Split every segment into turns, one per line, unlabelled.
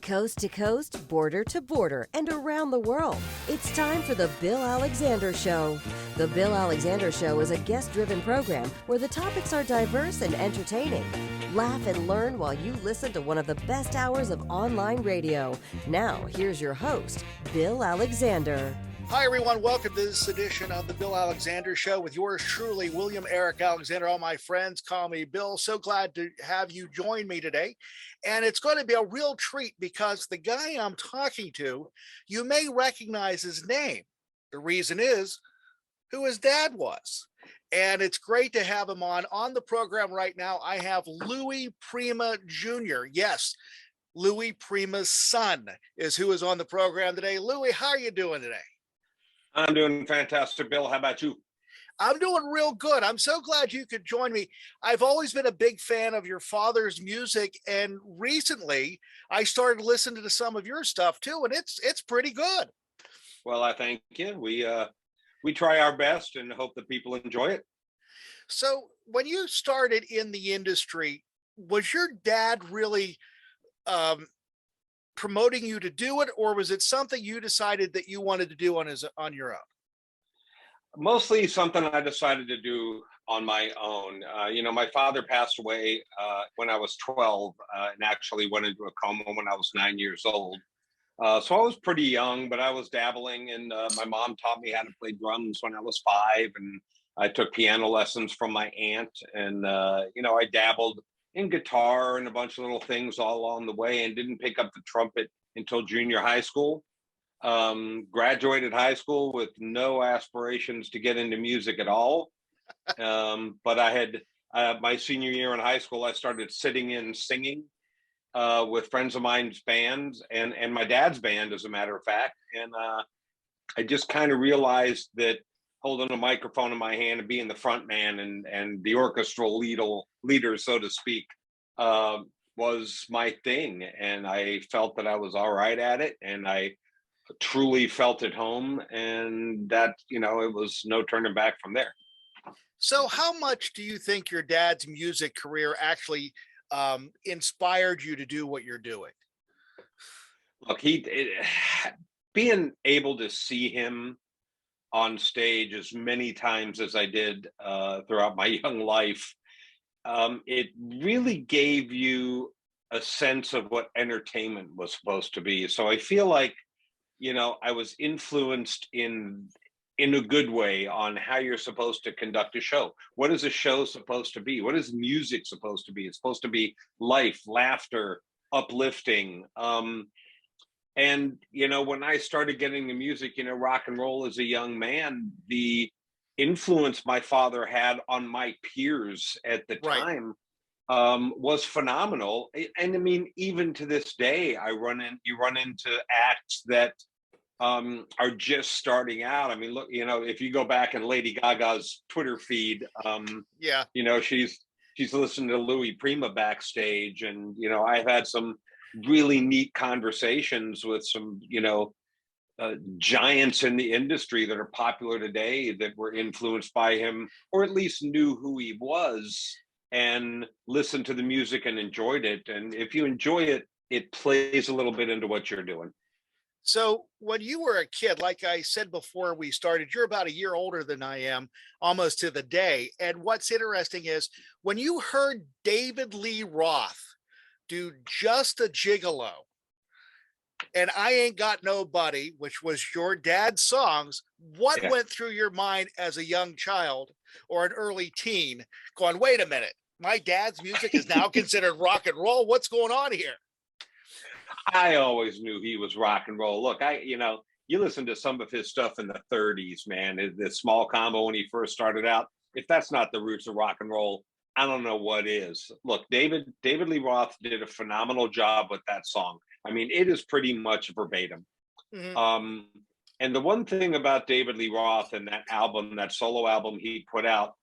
Coast to coast, border to border, and around the world, it's time for The Bill Alexander Show. The Bill Alexander Show is a guest-driven program where the topics are diverse and entertaining. Laugh and learn while you listen to one of the best hours of online radio. Now, here's your host, Bill Alexander.
Hi, everyone. Welcome to this edition of the Bill Alexander Show with yours truly, William Eric Alexander. All my friends call me Bill. So glad to have you join me today. And it's going to be a real treat because the guy I'm talking to, you may recognize his name. The reason is who his dad was. And it's great to have him on the program right now. I have Louis Prima Jr. Yes, Louis Prima's son is who is on the program today. Louis, how are you doing today?
I'm doing fantastic, Bill. How about you?
I'm doing real good. I'm so glad you could join me. I've always been a big fan of your father's music, and recently I started listening to some of your stuff too, and it's pretty good.
Well, I thank you. We try our best and hope that people enjoy it.
So, when you started in the industry, was your dad really promoting you to do it, or was it something you decided that you wanted to do on your own?
Mostly something I decided to do on my own. My father passed away when I was 12 and actually went into a coma when I was 9 years old. So I was pretty young, but I was dabbling, and my mom taught me how to play drums when I was 5, and I took piano lessons from my aunt, and I dabbled in guitar and a bunch of little things all along the way, and didn't pick up the trumpet until junior high school. Graduated high school with no aspirations to get into music at all. But I had my senior year in high school, I started sitting in singing with friends of mine's bands and my dad's band, as a matter of fact. And I just kind of realized that holding a microphone in my hand and being the front man and the orchestral leader, so to speak, was my thing. And I felt that I was all right at it, and I truly felt at home, and that, it was no turning back from there.
So how much do you think your dad's music career actually inspired you to do what you're doing?
Look, being able to see him on stage as many times as I did throughout my young life, it really gave you a sense of what entertainment was supposed to be. So I feel like, I was influenced in a good way on how you're supposed to conduct a show. What is a show supposed to be? What is music supposed to be? It's supposed to be life, laughter, uplifting. And, when I started getting the music, rock and roll as a young man, the influence my father had on my peers at the time was phenomenal. And I mean, even to this day, you run into acts that are just starting out. I mean, look, if you go back in Lady Gaga's Twitter feed, she's listening to Louis Prima backstage, and I've had some really neat conversations with some giants in the industry that are popular today that were influenced by him, or at least knew who he was and listened to the music and enjoyed it. And if you enjoy it, it plays a little bit into what you're doing.
So when you were a kid, like I said before we started, you're about a year older than I am, almost to the day. And what's interesting is when you heard David Lee Roth do Just a Gigolo and I Ain't Got Nobody, which was your dad's songs, what went through your mind as a young child or an early teen going, wait a minute, my dad's music is now considered rock and roll? What's going on here?
I always knew he was rock and roll. Look, you listen to some of his stuff in the 30s, man, the Small Combo when he first started out. If that's not the roots of rock and roll, I don't know what is. Look, David Lee Roth did a phenomenal job with that song. I mean, it is pretty much verbatim. Mm-hmm. And the one thing about David Lee Roth and that album, that solo album he put out,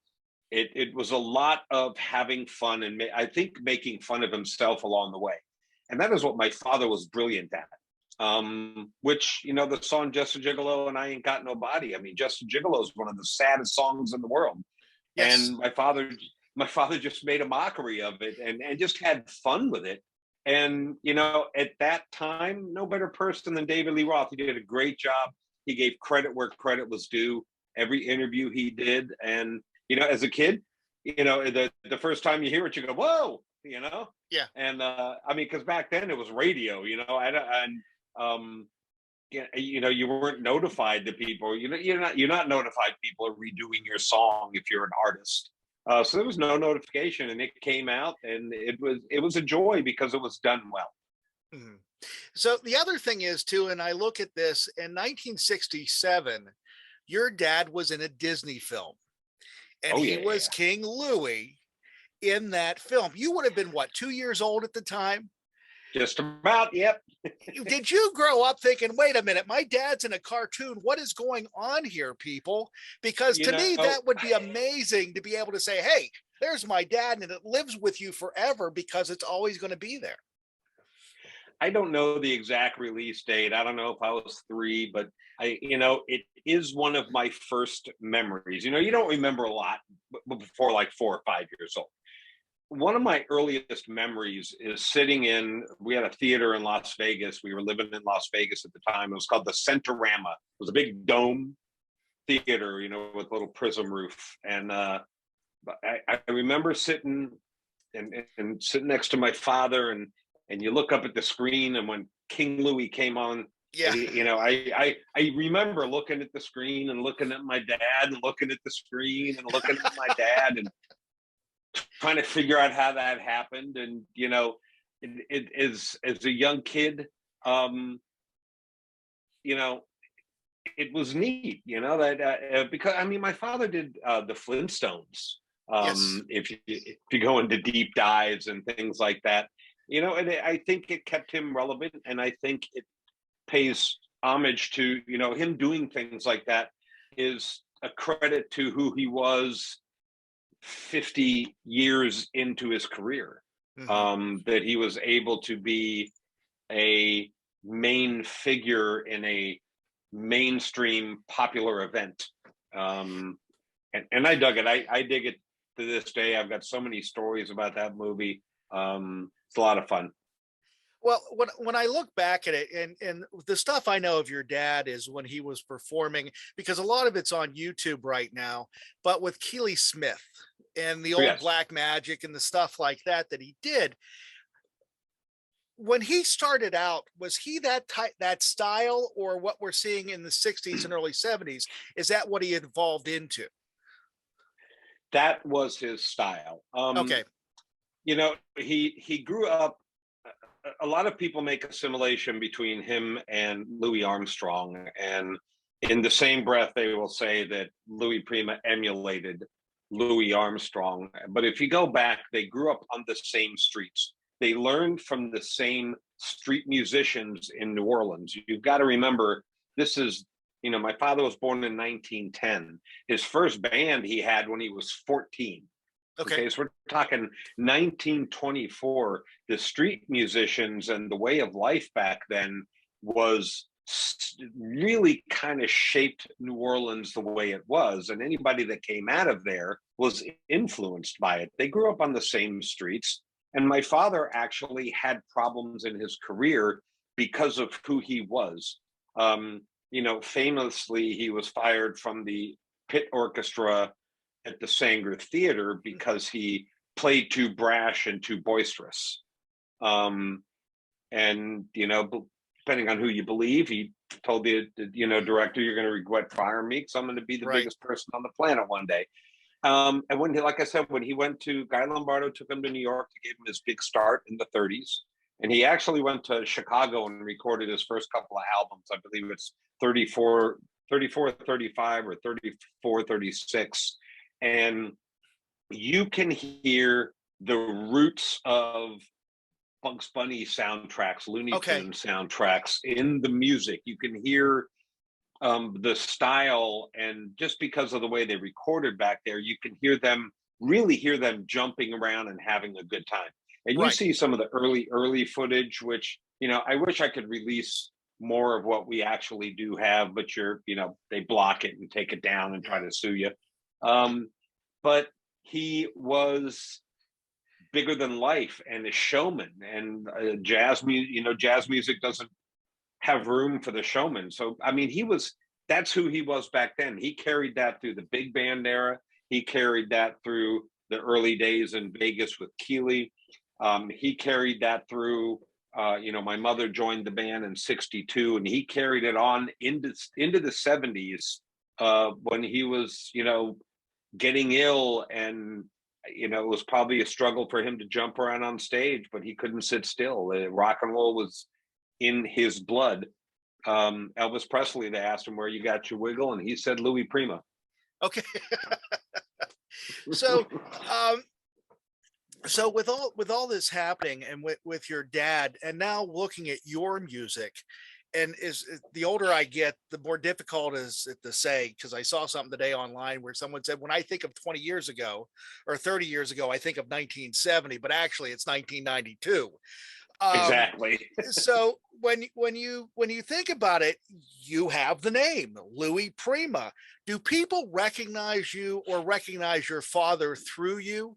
it was a lot of having fun and I think making fun of himself along the way. And that is what my father was brilliant at. Which, the song Just a Gigolo and I Ain't Got Nobody. I mean, Just a Gigolo is one of the saddest songs in the world. Yes. And my father just made a mockery of it and just had fun with it. And, at that time, no better person than David Lee Roth. He did a great job. He gave credit where credit was due. Every interview he did. And, as a kid, the first time you hear it, you go, whoa,
Yeah.
And because back then it was radio, you weren't notified to people. You're not notified people are redoing your song if you're an artist. So there was no notification, and it came out, and it was a joy because it was done well.
Mhm. So the other thing is too, and I look at this in 1967, your dad was in a Disney film, and
Oh
he
yeah,
was
yeah.
King Louis in that film. You would have been what, 2 years old at the time?
Just about. Yep.
Did you grow up thinking, wait a minute, my dad's in a cartoon? What is going on here, people? Because
You
to me,
know,
that would be amazing to be able to say, hey, there's my dad, and it lives with you forever because it's always going to be there.
I don't know the exact release date. I don't know if I was 3, but it is one of my first memories. You don't remember a lot before like 4 or 5 years old. One of my earliest memories is we had a theater in Las Vegas. We were living in Las Vegas at the time. It was called the Centorama. It was a big dome theater, with a little prism roof. And I remember sitting and sitting next to my father, and you look up at the screen, and when King Louis came on,
Yeah.
I remember looking at the screen and looking at my dad and looking at the screen and looking at my dad and trying to figure out how that happened. And as a young kid, it was neat, that because my father did the Flintstones.
Yes.
If you go into deep dives and things like that, and I think it kept him relevant, and I think it pays homage to him doing things like that is a credit to who he was 50 years into his career. That he was able to be a main figure in a mainstream popular event. And I dug it. I dig it to this day. I've got so many stories about that movie. It's a lot of fun.
Well, when I look back at it, and the stuff I know of your dad is when he was performing, because a lot of it's on YouTube right now, but with Keely Smith and the old
Yes.
black magic and the stuff like that he did. When he started out, was he that type, that style, or what we're seeing in the 60s and early 70s? Is that what he evolved into?
That was his style.
Okay.
He grew up. A lot of people make assimilation between him and Louis Armstrong, and in the same breath, they will say that Louis Prima emulated Louis Armstrong. But if you go back, they grew up on the same streets. They learned from the same street musicians in New Orleans. You've got to remember, this is, my father was born in 1910. His first band he had when he was 14.
Okay.
So we're talking 1924. The street musicians and the way of life back then was really kind of shaped New Orleans the way it was. And anybody that came out of there was influenced by it. They grew up on the same streets. And my father actually had problems in his career because of who he was. Famously, he was fired from the pit orchestra at the Sanger Theater because he played too brash and too boisterous. Depending on who you believe, he told the director, "You're going to regret firing me because I'm going to be the biggest person on the planet one day." And when he, like I said, when he went to Guy Lombardo, took him to New York to give him his big start in the 30s. And he actually went to Chicago and recorded his first couple of albums. I believe it's 34, 35 or 34, 36. And you can hear the roots of Bugs Bunny soundtracks, Looney Tunes soundtracks in the music. You can hear the style, and just because of the way they recorded back there, you can really hear them jumping around and having a good time. And you see some of the early footage, which, I wish I could release more of what we actually do have, but they block it and take it down and try to sue you. But he was bigger than life and a showman. And jazz music, jazz music doesn't have room for the showman. So I mean, that's who he was back then. He carried that through the big band era. He carried that through the early days in Vegas with Keeley. He carried that through, my mother joined the band in '62, and he carried it on into the '70s when he was, getting ill, and it was probably a struggle for him to jump around on stage, but he couldn't sit still. Rock and roll was in his blood. Elvis Presley, they asked him where you got your wiggle, and he said Louis Prima.
Okay. So, so with all this happening, and with your dad, and now looking at your music, and the older I get, the more difficult is it to say, because I saw something today online where someone said, when I think of 20 years ago or 30 years ago, I think of 1970, but actually it's 1992.
Exactly.
So when you think about it, you have the name Louis Prima. Do people recognize you or recognize your father through you?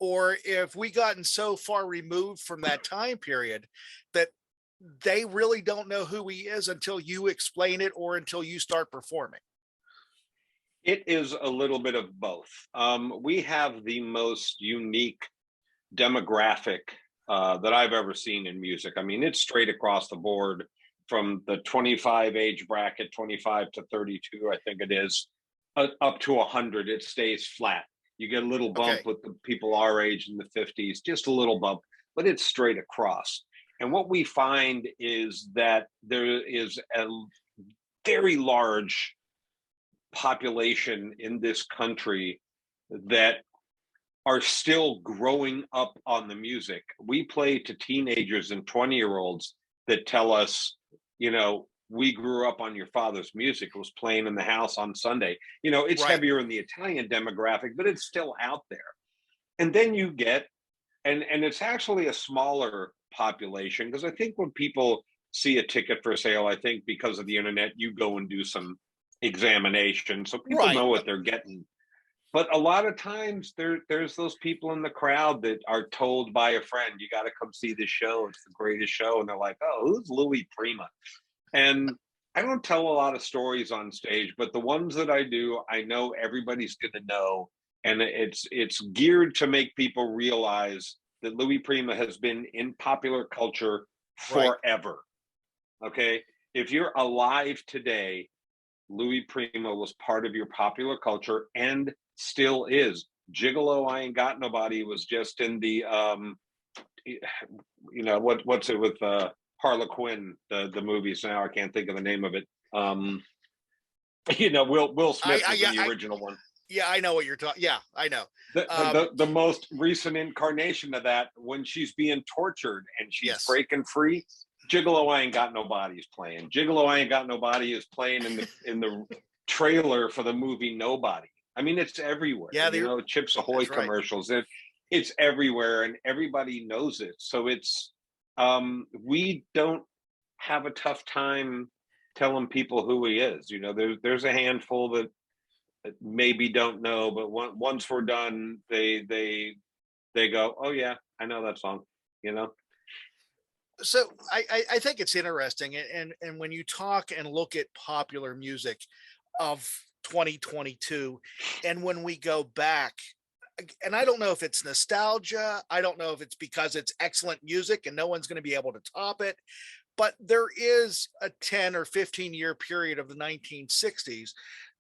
Or if we gotten so far removed from that time period that they really don't know who he is until you explain it or until you start performing?
It is a little bit of both. We have the most unique demographic that I've ever seen in music. I mean, it's straight across the board from the 25 age bracket, 25 to 32, I think it is, up to 100. It stays flat. You get a little bump
Okay.
with the people our age in the 50s, just a little bump, but it's straight across. And what we find is that there is a very large population in this country that are still growing up on the music. We play to teenagers and 20-year-olds that tell us, we grew up on your father's music. It was playing in the house on Sunday. It's
Right.
heavier in the Italian demographic, but it's still out there. And then you get, and it's actually a smaller population, because I think when people see a ticket for sale, I think because of the internet, you go and do some examination. So people
Right.
know what they're getting. But a lot of times there's those people in the crowd that are told by a friend, you got to come see this show. It's the greatest show. And they're like, oh, who's Louis Prima? And I don't tell a lot of stories on stage, but the ones that I do, I know everybody's going to know. And it's geared to make people realize that Louis Prima has been in popular culture
Right.
forever. Okay. If you're alive today, Louis Prima was part of your popular culture and still is. Gigolo, I Ain't Got Nobody was just in the what's it with Harlequin, the movies now, I can't think of the name of it. Will Smith was in the original one.
Yeah, I know what you're talking. Yeah, I know.
The most recent incarnation of that, when she's being tortured and she's
Yes.
breaking free, Gigolo, I Ain't Got Nobody is playing. Gigolo, I Ain't Got Nobody is playing in the trailer for the movie Nobody. I mean, it's everywhere.
Yeah,
Chips Ahoy commercials. It's everywhere, and everybody knows it. So it's we don't have a tough time telling people who he is. There's a handful that maybe don't know, but once we're done, they go, oh yeah, I know that song.
So I think it's interesting, and when you talk and look at popular music of 2022, and when we go back, and I don't know if it's nostalgia, I don't know if it's because it's excellent music and no one's going to be able to top it, but there is a 10 or 15-year period of the 1960s.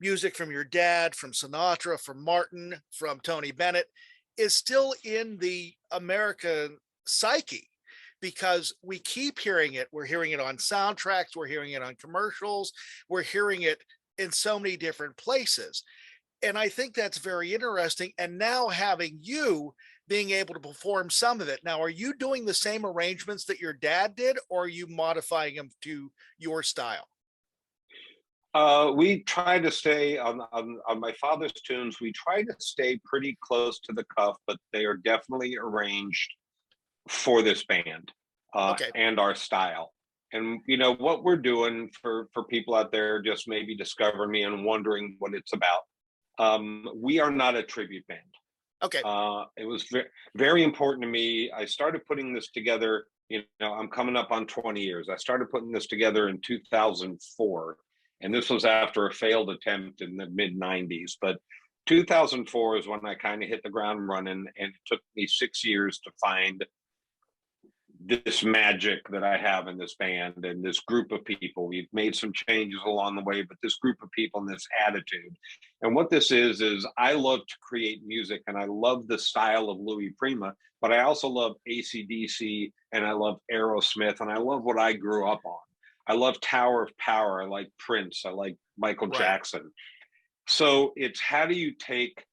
Music from your dad, from Sinatra, from Martin, from Tony Bennett is still in the American psyche, because we keep hearing it. We're hearing it on soundtracks, we're hearing it on commercials, we're hearing it in so many different places. And I think that's very interesting. And now having you being able to perform some of it. Now, are you doing the same arrangements that your dad did, or are you modifying them to your style?
We try to stay on my father's tunes. We try to stay pretty close to the cuff, but they are definitely arranged for this band
Okay.
and our style. And what we're doing for people out there just maybe discovering me and wondering what it's about. We are not a tribute band.
Okay.
It was very important to me. I started putting this together. I'm coming up on 20 years. I started putting this together in 2004, and this was after a failed attempt in the mid 90s. But 2004 is when I kind of hit the ground running, and it took me 6 years to find this magic that I have in this band and this group of people. We've made some changes along the way, but this group of people and this attitude. And what this is I love to create music, and I love the style of Louis Prima, but I also love AC/DC, and I love Aerosmith, and I love what I grew up on. I love Tower of Power. I like Prince. I like Michael
Right.
Jackson. So it's, how do you take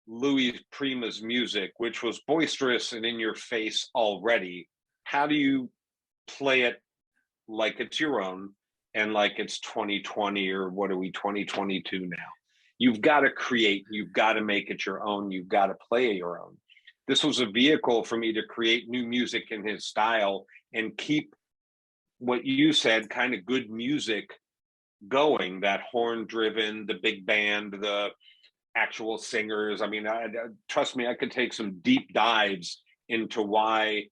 Louis Prima's music, which was boisterous and in your face already, how do you play it like it's your own and like it's 2020, or what are we, 2022 now? You've got to create, you've got to make it your own, you've got to play your own. This was a vehicle for me to create new music in his style and keep what you said, kind of good music going, that horn driven, the big band, the actual singers. I mean, trust me, I could take some deep dives into why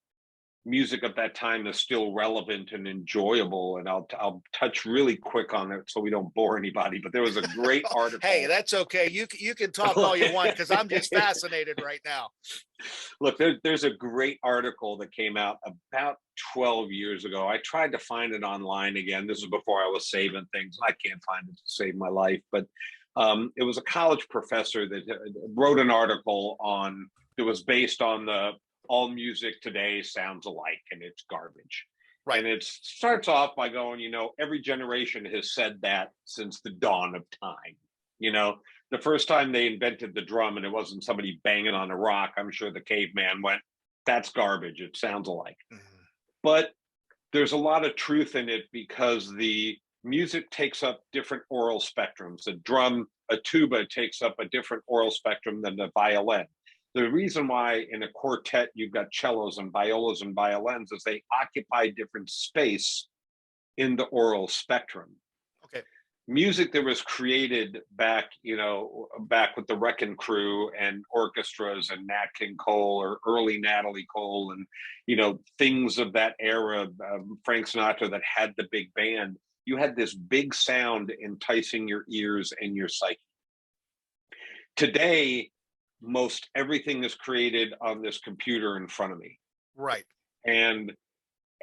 music of that time is still relevant and enjoyable, and I'll touch really quick on it so we don't bore anybody. But there was a great article.
Hey, that's okay. You can talk all you want, because I'm just fascinated right now.
Look, there's a great article that came out about 12 years ago. I tried to find it online again. This is before I was saving things. I can't find it to save my life, but it was a college professor that wrote an article on, it was based on the all music today sounds alike and it's garbage.
Right.
And it starts off by going, every generation has said that since the dawn of time. The first time they invented the drum and it wasn't somebody banging on a rock, I'm sure the caveman went, that's garbage. It sounds alike. Mm-hmm. But there's a lot of truth in it, because the music takes up different aural spectrums. A tuba takes up a different aural spectrum than the violin. The reason why in a quartet you've got cellos and violas and violins is they occupy different space in the aural spectrum.
Okay.
Music that was created back with the Wrecking Crew and orchestras and Nat King Cole or early Natalie Cole and, things of that era, Frank Sinatra, that had the big band, you had this big sound enticing your ears and your psyche. Today, most everything is created on this computer in front of me.
Right.
And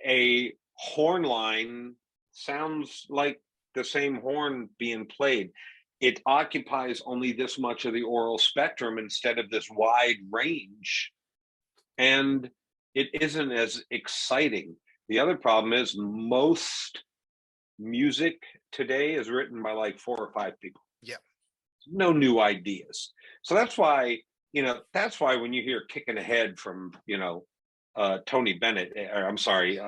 a horn line sounds like the same horn being played. It occupies only this much of the aural spectrum instead of this wide range. And it isn't as exciting. The other problem is most music today is written by like 4 or 5 people.
Yeah.
No new ideas. So that's why when you hear Kicking Ahead from, Tony Bennett, or I'm sorry,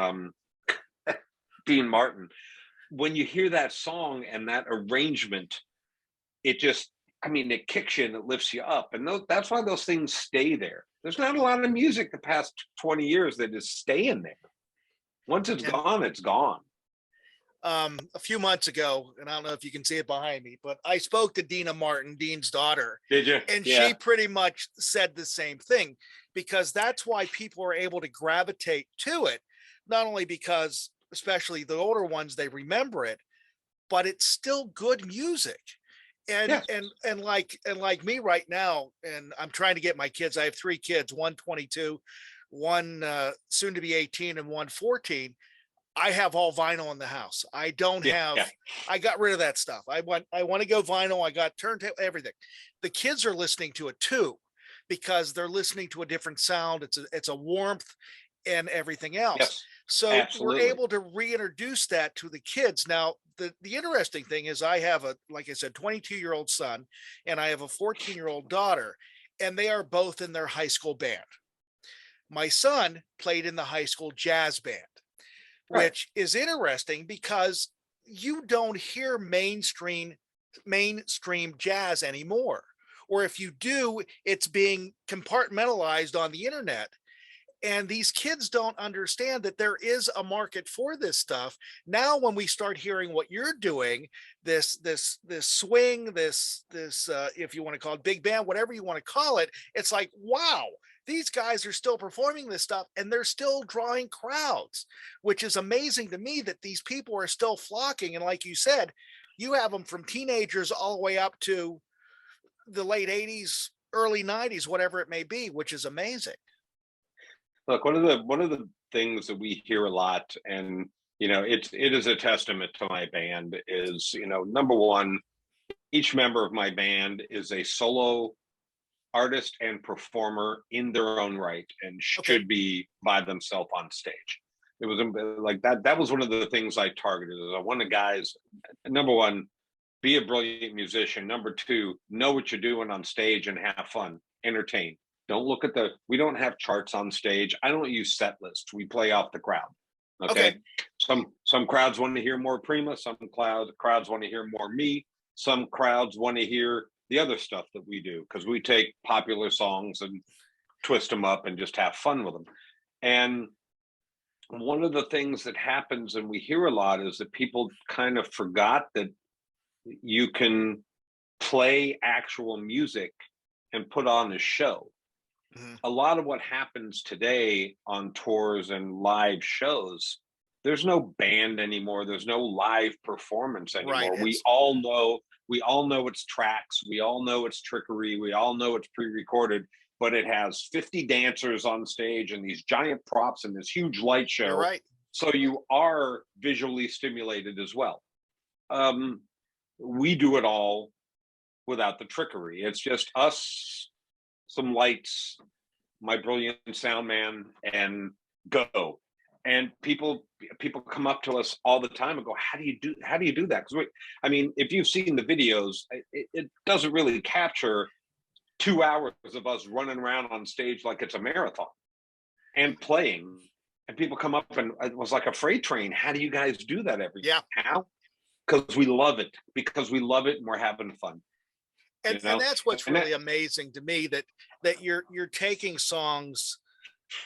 Dean Martin, when you hear that song and that arrangement, it kicks you and it lifts you up. And that's why those things stay there. There's not a lot of music the past 20 years that is staying there. Once it's gone, it's gone.
A few months ago, and I don't know if you can see it behind me, but I spoke to Dina Martin, Dean's daughter.
Did you?
And she pretty much said the same thing, because that's why people are able to gravitate to it. Not only because, especially the older ones, they remember it, but it's still good music. And like me right now, and I'm trying to get my kids, I have 3 kids, one 22, one soon to be 18, and one 14. I have all vinyl in the house. I don't have, I got rid of that stuff. I want to go vinyl. I got turntable, everything. The kids are listening to it too, because they're listening to a different sound. It's a warmth and everything else.
Yes,
so
absolutely.
We're able to reintroduce that to the kids. Now, the interesting thing is I have like I said, 22-year-old son, and I have a 14-year-old daughter, and they are both in their high school band. My son played in the high school jazz band. Right. Which is interesting, because you don't hear mainstream jazz anymore. Or if you do, it's being compartmentalized on the internet. And these kids don't understand that there is a market for this stuff. Now, when we start hearing what you're doing, this swing, this if you want to call it big band, whatever you want to call it, it's like, wow, these guys are still performing this stuff and they're still drawing crowds, which is amazing to me that these people are still flocking. And like you said, you have them from teenagers all the way up to the late 80s, early 90s, whatever it may be, which is amazing.
Look, one of the things that we hear a lot, and it is a testament to my band, is number one, each member of my band is a solo artist and performer in their own right and should be by themselves on stage. It was like that was one of the things I targeted. I wanted guys, number one, be a brilliant musician. Number two, know what you're doing on stage and have fun, entertain. Don't look at we don't have charts on stage. I don't use set lists. We play off the crowd. Okay. Some crowds want to hear more Prima. Some crowds want to hear more me. Some crowds want to hear the other stuff that we do, because we take popular songs and twist them up and just have fun with them. And one of the things that happens, and we hear a lot, is that people kind of forgot that you can play actual music and put on a show. Mm-hmm. A lot of what happens today on tours and live shows, there's no band anymore. There's no live performance anymore. Right. We all know it's tracks. We all know it's trickery. We all know it's pre-recorded, but it has 50 dancers on stage and these giant props and this huge light show.
You're right.
So you are visually stimulated as well. We do it all without the trickery. It's just us, some lights, my brilliant sound man, and go. And people come up to us all the time and go, how do you do that? Because if you've seen the videos, it doesn't really capture 2 hours of us running around on stage like it's a marathon and playing. And people come up and it was like a freight train. How do you guys do that every day? How? Because we love it. And we're having fun.
And that's what's really amazing to me, that you're taking songs,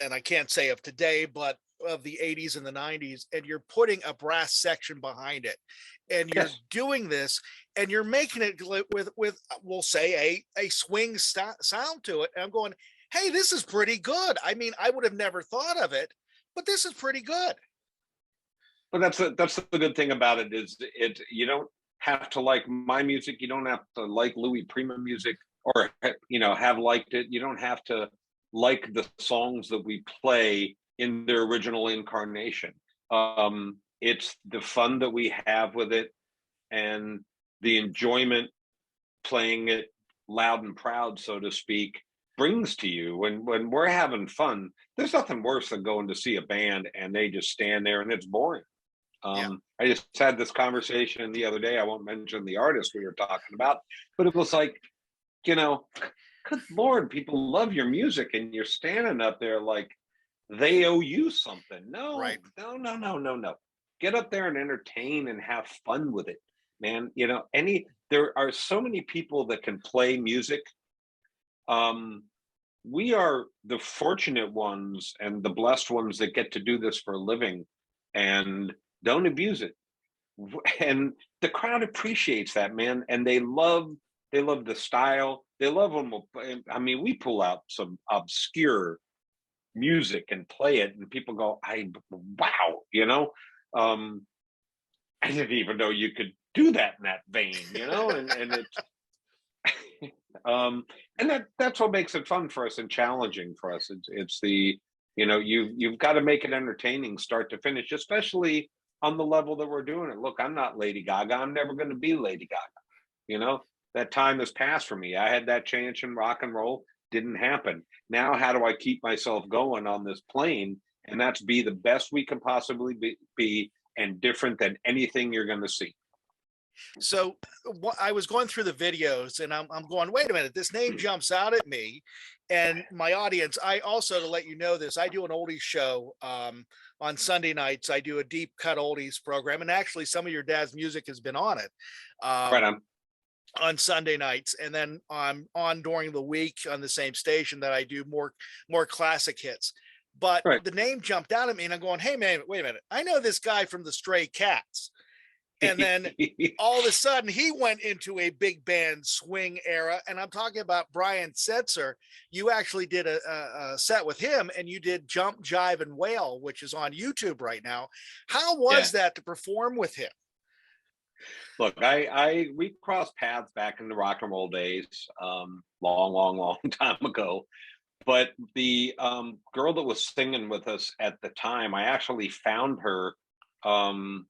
and I can't say of today, but of the 80s and the 90s, and you're putting a brass section behind it, and you're doing this, and you're making it with we'll say a swing sound to it. And I'm going, hey, this is pretty good. I mean, I would have never thought of it, but this is pretty good.
But that's the good thing about it, is you don't have to like my music. You don't have to like Louis Prima music, or have liked it. You don't have to like the songs that we play in their original incarnation. It's the fun that we have with it and the enjoyment playing it loud and proud, so to speak, brings to you. When we're having fun, there's nothing worse than going to see a band and they just stand there and it's boring. I just had this conversation the other day. I won't mention the artist we were talking about, but it was like, good Lord, people love your music and you're standing up there like they owe you something. No, right. No. Get up there and entertain and have fun with it, man. There are so many people that can play music. We are the fortunate ones and the blessed ones that get to do this for a living and don't abuse it. And the crowd appreciates that, man. And they love the style. They love them. We pull out some obscure music and play it, and people go, wow, I didn't even know you could do that in that vein, and it's and that's what makes it fun for us and challenging for us. It's the you've got to make it entertaining start to finish, especially on the level that we're doing it. Look, I'm not Lady Gaga. I'm never going to be Lady Gaga. That time has passed for me. I had that chance in rock and roll, didn't happen. Now, how do I keep myself going on this plane? And that's be the best we can possibly be and different than anything you're going to see.
So I was going through the videos and I'm going, wait a minute, this name jumps out at me. And my audience, I also, to let you know this, I do an oldies show on Sunday nights. I do a deep cut oldies program. And actually some of your dad's music has been on it.
Right
on Sunday nights, and then I'm on during the week on the same station that I do more classic hits. but
Right.
the name jumped out at me, and I'm going, "Hey man, wait a minute! I know this guy from the Stray Cats." And then all of a sudden, he went into a big band swing era, and I'm talking about Brian Setzer. You actually did a set with him, and you did "Jump, Jive, and Wail," which is on YouTube right now. How
Yeah.
was that to perform with him?
Look, we crossed paths back in the rock and roll days, long, long, long time ago. But the girl that was singing with us at the time, I actually found her um,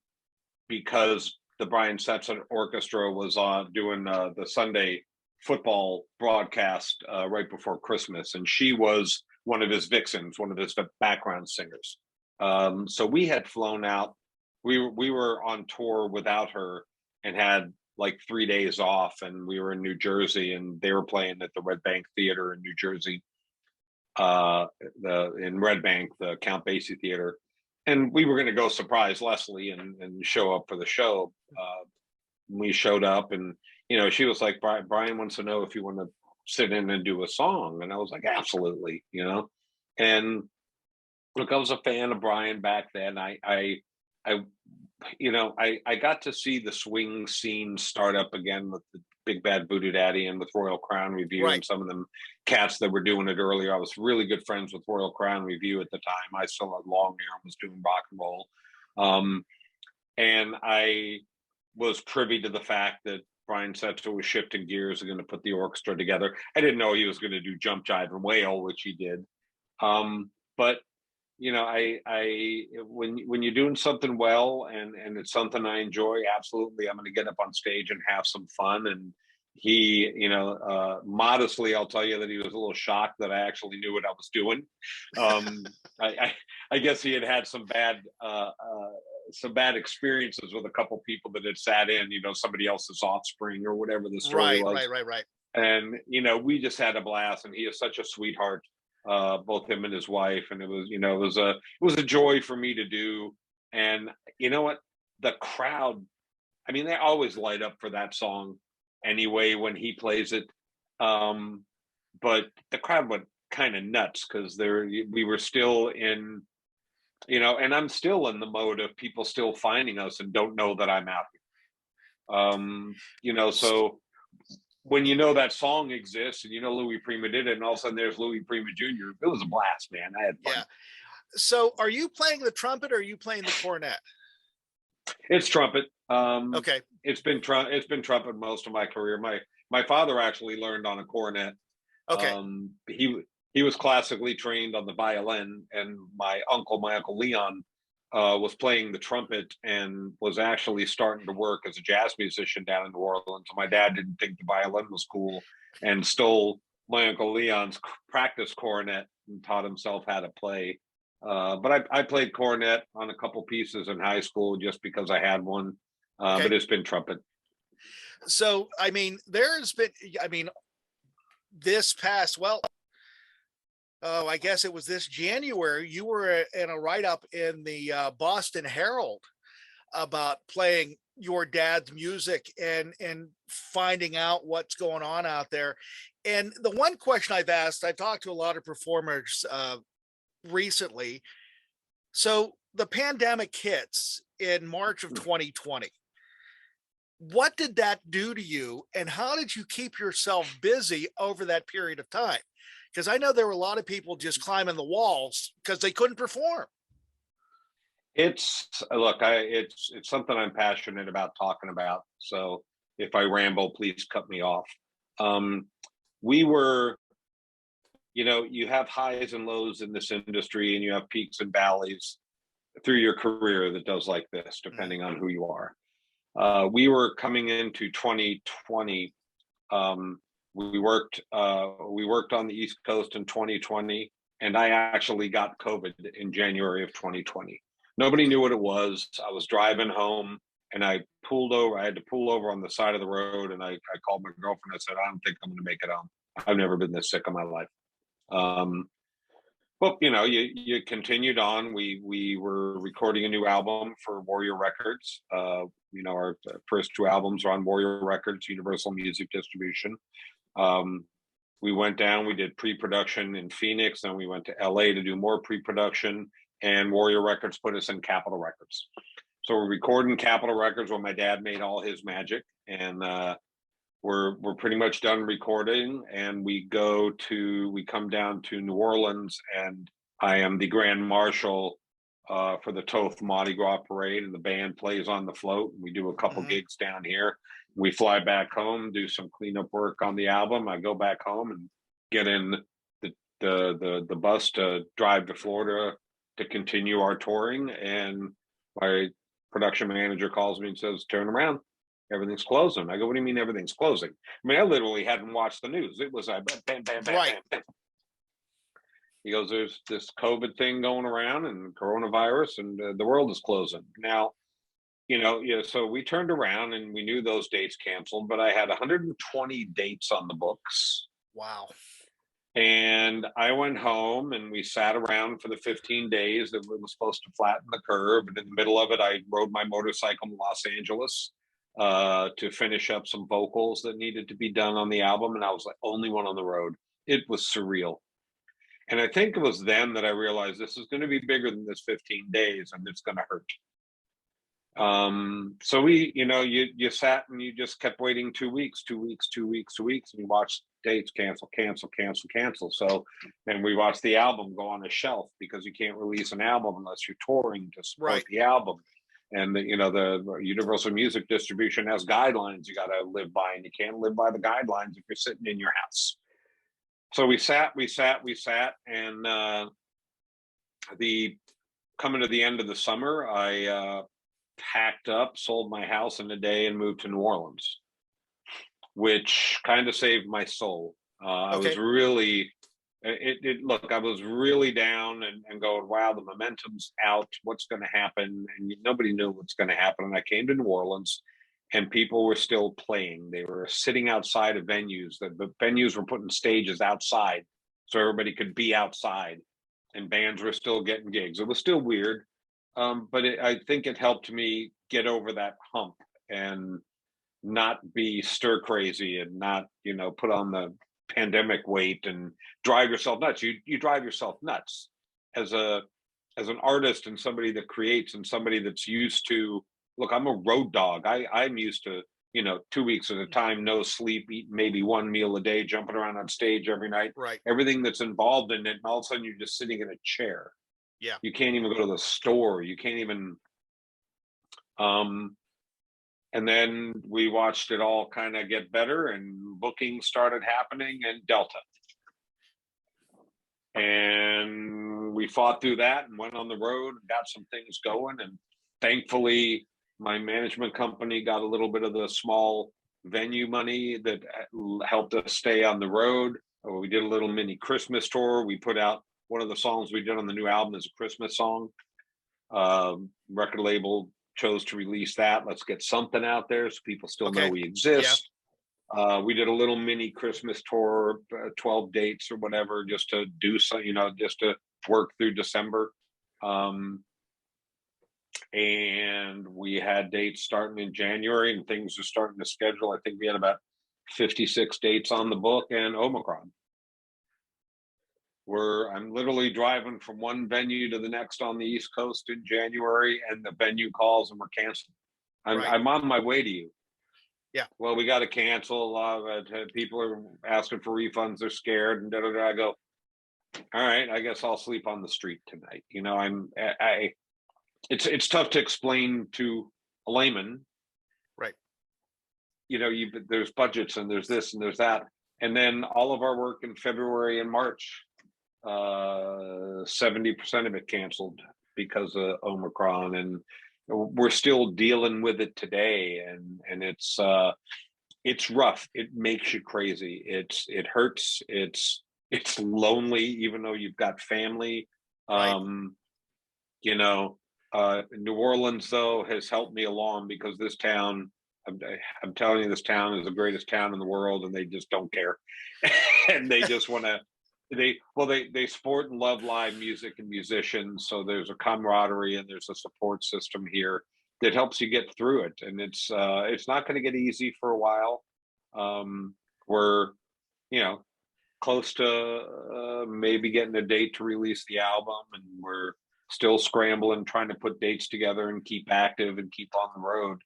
because the Brian Setzer Orchestra was doing the Sunday football broadcast right before Christmas, and she was one of his vixens, one of his background singers. So we had flown out. We were on tour without her and had like 3 days off, and we were in New Jersey, and they were playing at the Red Bank Theater in New Jersey, in Red Bank, the Count Basie Theater, and we were going to go surprise Leslie and show up for the show. We showed up, and she was like, Brian wants to know if you want to sit in and do a song, and I was like, absolutely, and look, I was a fan of Brian back then. I I got to see the swing scene start up again with the Big Bad Voodoo Daddy and with Royal Crown Review
Right.
and some of them cats that were doing it earlier. I was really good friends with Royal Crown Review at the time. I still had long hair and was doing rock and roll. And I was privy to the fact that Brian Setzer was shifting gears and going to put the orchestra together. I didn't know he was going to do Jump, Jive, and Wail, which he did. But when you're doing something well and it's something I enjoy, absolutely, I'm going to get up on stage and have some fun. And he, modestly, I'll tell you that he was a little shocked that I actually knew what I was doing. I guess he had some bad experiences with a couple people that had sat in, somebody else's offspring or whatever the story was.
Right.
And we just had a blast, and he is such a sweetheart. Both him and his wife, and it was a joy for me to do. And you know what, the crowd, I mean, they always light up for that song anyway when he plays it, but the crowd went kind of nuts because we were still in, and I'm still in the mode of people still finding us and don't know that I'm out here. So when that song exists and Louis Prima did it, and all of a sudden there's Louis Prima Jr., it was a blast, man. I had fun.
Yeah. So are you playing the trumpet or are you playing the cornet?
It's trumpet.
Okay.
It's been trumpet most of my career. My father actually learned on a cornet.
Okay.
He was classically trained on the violin, and my uncle Leon, was playing the trumpet and was actually starting to work as a jazz musician down in New Orleans. My dad didn't think the violin was cool and stole my Uncle Leon's practice cornet and taught himself how to play. But I played cornet on a couple pieces in high school just because I had one.
Okay.
But it's been trumpet.
So, I mean, this past, I guess it was this January, you were in a write-up in the Boston Herald about playing your dad's music and finding out what's going on out there. And the one question I've talked to a lot of performers recently. So the pandemic hits in March of 2020. What did that do to you, and how did you keep yourself busy over that period of time? Because I know there were a lot of people just climbing the walls because they couldn't perform.
It's something I'm passionate about talking about. So if I ramble, please cut me off. We were, you have highs and lows in this industry, and you have peaks and valleys through your career that does like this, depending on who you are. We were coming into 2020. We worked on the East Coast in 2020, and I actually got COVID in January of 2020. Nobody knew what it was. I was driving home, and I pulled over. I had to pull over on the side of the road, and I called my girlfriend. I said, I don't think I'm going to make it home. I've never been this sick in my life. But you continued on. We were recording a new album for Warrior Records. Our first two albums are on Warrior Records, Universal Music Distribution. We went down, we did pre-production in Phoenix, then we went to LA to do more pre-production, and Warrior Records put us in Capitol Records. So we're recording Capitol Records where my dad made all his magic, and we're pretty much done recording, and we come down to New Orleans, and I am the Grand Marshal for the Toth Mardi Gras parade, and the band plays on the float. We do a couple gigs down here. We fly back home, do some cleanup work on the album. I go back home and get in the bus to drive to Florida to continue our touring, and my production manager calls me and says, "Turn around, everything's closing." I go, "What do you mean everything's closing?" I mean, I literally hadn't watched the news. It was bam, bam, bam,
Right.
bam, bam. He goes, "There's this COVID thing going around and coronavirus, and the world is closing." Now, so we turned around and we knew those dates canceled, but I had 120 dates on the books.
Wow.
And I went home and we sat around for the 15 days that we were supposed to flatten the curve. And in the middle of it, I rode my motorcycle to Los Angeles to finish up some vocals that needed to be done on the album. And I was the only one on the road. It was surreal. And I think it was then that I realized this is going to be bigger than this 15 days and it's going to hurt. So we, you sat and you just kept waiting 2 weeks, and you watched dates cancel. So then we watched the album go on a shelf because you can't release an album unless you're touring to support the album. And the Universal Music Distribution has guidelines you got to live by, and you can't live by the guidelines if you're sitting in your house. So we sat, and coming to the end of the summer, I packed up, sold my house in a day, and moved to New Orleans, which kind of saved my soul. I was really, I was really down and going, wow, the momentum's out. What's going to happen? And nobody knew what's going to happen. And I came to New Orleans, and people were still playing. They were sitting outside of venues. The venues were putting stages outside so everybody could be outside, and bands were still getting gigs. It was still weird. But I think it helped me get over that hump and not be stir crazy and not, put on the pandemic weight and drive yourself nuts. You drive yourself nuts as an artist and somebody that creates and somebody that's used to, look, I'm a road dog. I'm used to, 2 weeks at a time, no sleep, eating maybe one meal a day, jumping around on stage every night, everything that's involved in it. And all of a sudden you're just sitting in a chair.
Yeah.
You can't even go to the store. You can't even, and then we watched it all kind of get better, and bookings started happening in Delta. And we fought through that and went on the road and got some things going. And thankfully, my management company got a little bit of the small venue money that helped us stay on the road. We did a little mini Christmas tour. We put out one of the songs we did on the new album is a Christmas song. Record label chose to release that. Let's get something out there so people still know we exist. Yeah. We did a little mini Christmas tour, 12 dates or whatever, just to do so, just to work through December. And we had dates starting in January, and things are starting to schedule. I think we had about 56 dates on the book, and Omicron. I'm literally driving from one venue to the next on the East Coast in January, and the venue calls and we're canceling. I'm on my way to you. Yeah. Well, we got to cancel. A lot of people are asking for refunds. They're scared, and I go, all right, I guess I'll sleep on the street tonight. It's tough to explain to a layman. Right. There's budgets and there's this and there's that. And then all of our work in February and March, 70% of it canceled because of Omicron, and we're still dealing with it today. And it's rough. It makes you crazy. It hurts. It's lonely, even though you've got family. New Orleans though has helped me along because this town, I'm telling you, this town is the greatest town in the world, and they just don't care. And they just want to, they support and love live music and musicians. So there's a camaraderie and there's a support system here that helps you get through it. And it's not going to get easy for a while. close to maybe getting a date to release the album, and we're still scrambling, trying to put dates together and keep active and keep on the road,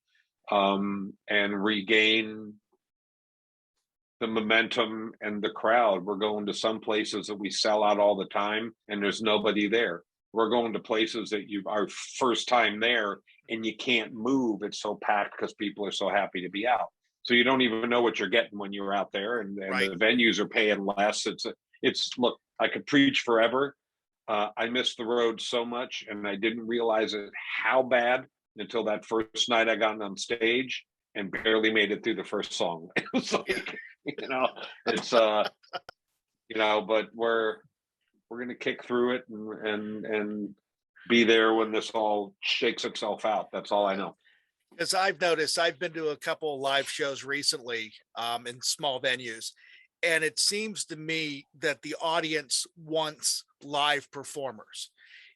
and regain the momentum and the crowd. We're going to some places that we sell out all the time and there's nobody there. We're going to places that you are first time there and you can't move. It's so packed because people are so happy to be out. So you don't even know what you're getting when you're out there, and
Right.
the venues are paying less. It's look, I could preach forever. I missed the road so much, and I didn't realize it how bad until that first night I got on stage and barely made it through the first song. It was like, it's but we're gonna kick through it and be there when this all shakes itself out. That's all I know.
As I've noticed, I've been to a couple of live shows recently, in small venues, and it seems to me that the audience wants live performers.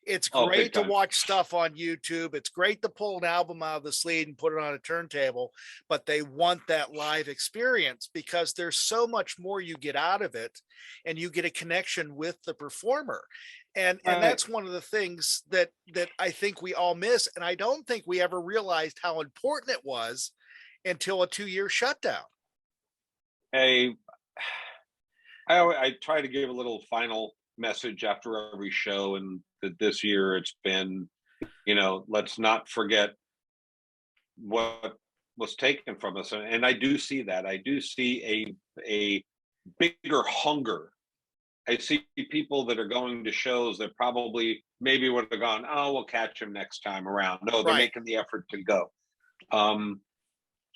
It's
Oh, big
great to
time.
watch stuff on YouTube. It's great to pull an album out of the sleeve and put it on a turntable, but they want that live experience because there's so much more you get out of it, and you get a connection with the performer. And
Right.
that's one of the things that I think we all miss. And I don't think we ever realized how important it was until a 2-year shutdown.
Hey, I try to give a little final message after every show, and that this year it's been, let's not forget what was taken from us. And I do see that. I do see a bigger hunger. I see people that are going to shows that probably maybe would have gone, oh, we'll catch them next time around. No, they're
Right.
making the effort to go.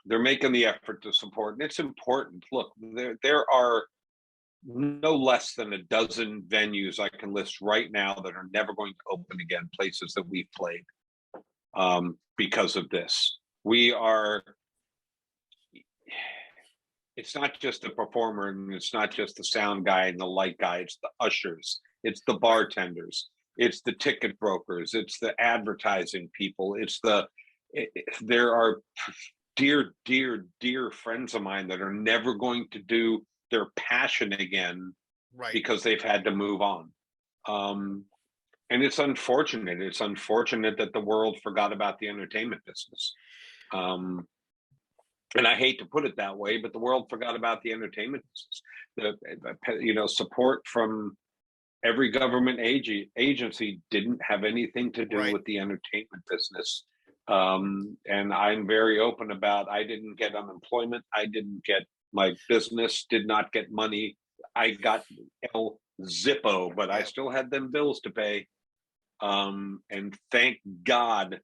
They're making the effort to support, and it's important. Look, there are no less than a dozen venues I can list right now that are never going to open again, places that we've played, because of this. It's not just the performer, and it's not just the sound guy and the light guy, it's the ushers, it's the bartenders, it's the ticket brokers, it's the advertising people, there are dear friends of mine that are never going to do their passion again
Right.
because they've had to move on. And it's unfortunate. It's unfortunate that the world forgot about the entertainment business. And I hate to put it that way, but the world forgot about the entertainment business. Support from every government agency didn't have anything to do
Right.
with the entertainment business. And I'm very open about, I didn't get unemployment. My business did not get money. I got Zippo, but I still had them bills to pay. And thank God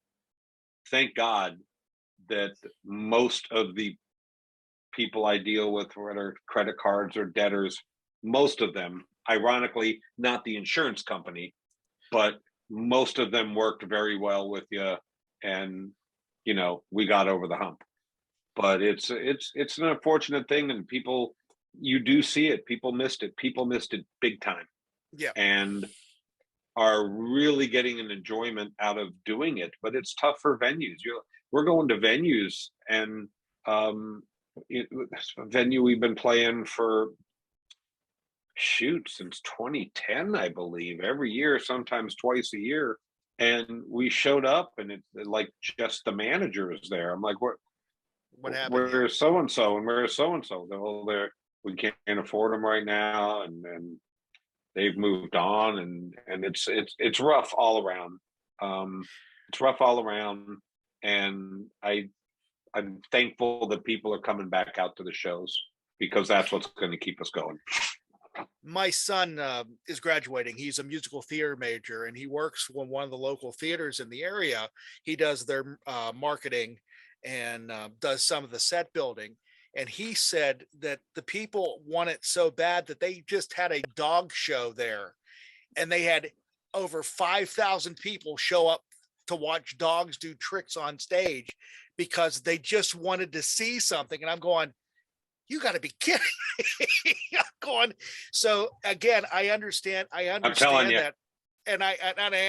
that most of the people I deal with, whether credit cards or debtors, most of them, ironically, not the insurance company, but most of them worked very well with you, and we got over the hump. But it's an unfortunate thing, and you do see it. People missed it big time.
Yeah.
And are really getting an enjoyment out of doing it, but it's tough for venues. We're going to venues, and a venue we've been playing for since 2010, I believe, every year, sometimes twice a year. And we showed up, and it's like just the manager is there. I'm like, what
happened?
Where's so and so, and where's so and so? We can't afford them right now, and they've moved on, and it's rough all around. It's rough all around, and I'm thankful that people are coming back out to the shows, because that's what's going to keep us going.
My son is graduating. He's a musical theater major, and he works for one of the local theaters in the area. He does their marketing and does some of the set building. And he said that the people want it so bad that they just had a dog show there, and they had over 5,000 people show up to watch dogs do tricks on stage because they just wanted to see something. And I'm going, you got to be kidding me. I'm going. So again, I understand
I'm telling you.
that. And I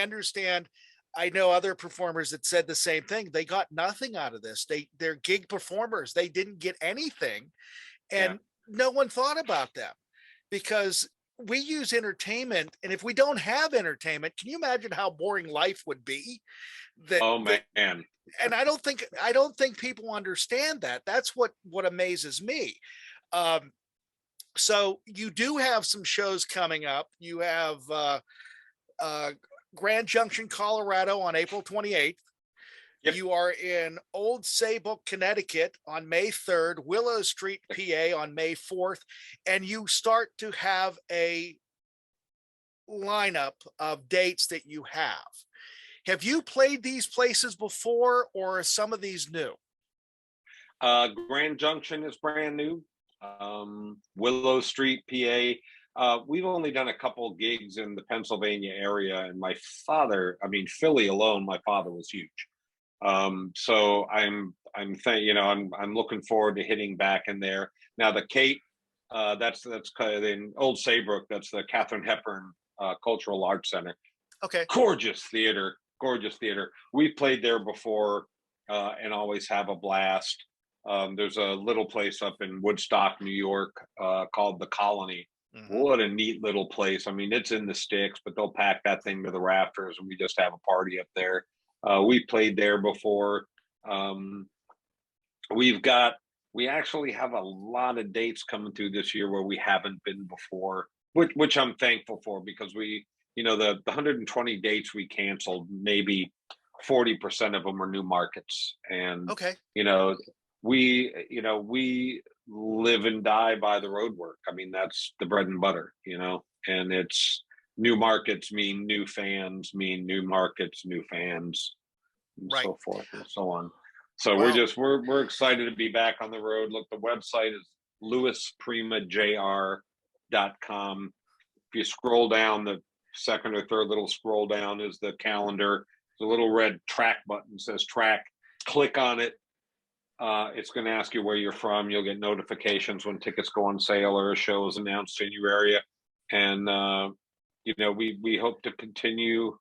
understand. I know other performers that said the same thing. They got nothing out of this. They're gig performers. They didn't get anything. And no one thought about them, because we use entertainment, and if we don't have entertainment, can you imagine how boring life would be? That
Oh
that
man.
and I don't think people understand that. That's what amazes me. Um, so you do have some shows coming up. You have uh, Grand Junction, Colorado on April 28th.
Yep.
You are in Old Saybrook, Connecticut on May 3rd, Willow Street, PA on May 4th, and you start to have a lineup of dates that you have. Have you played these places before, or are some of these new?
Grand Junction is brand new. Willow Street, PA. We've only done a couple gigs in the Pennsylvania area, and my father, I mean, Philly alone, my father was huge. So I'm looking forward to hitting back in there. Now the Kate, that's kind of in Old Saybrook. That's the Katharine Hepburn Cultural Arts Center.
Okay.
Gorgeous theater, gorgeous theater. We've played there before, and always have a blast. There's a little place up in Woodstock, New York, called the Colony.
Mhm.
What a neat little place. I mean, it's in the sticks, but they'll pack that thing to the rafters, and we just have a party up there. We played there before. Um, we actually have a lot of dates coming through this year where we haven't been before, which I'm thankful for, because the 120 dates we canceled, maybe 40% of them were new markets. And
Okay.
you know we live and die by the road work. I mean, that's the bread and butter, and it's new markets mean new fans, mean new markets, new fans, and
Right.
so forth and so on. So
Well,
we're excited to be back on the road. Look, the website is lewisprimajr.com. If you scroll down, the second or third little scroll down is the calendar. There's a little red track button, says track. Click on it. It's going to ask you where you're from. You'll get notifications when tickets go on sale or a show is announced in your area. And we hope to continue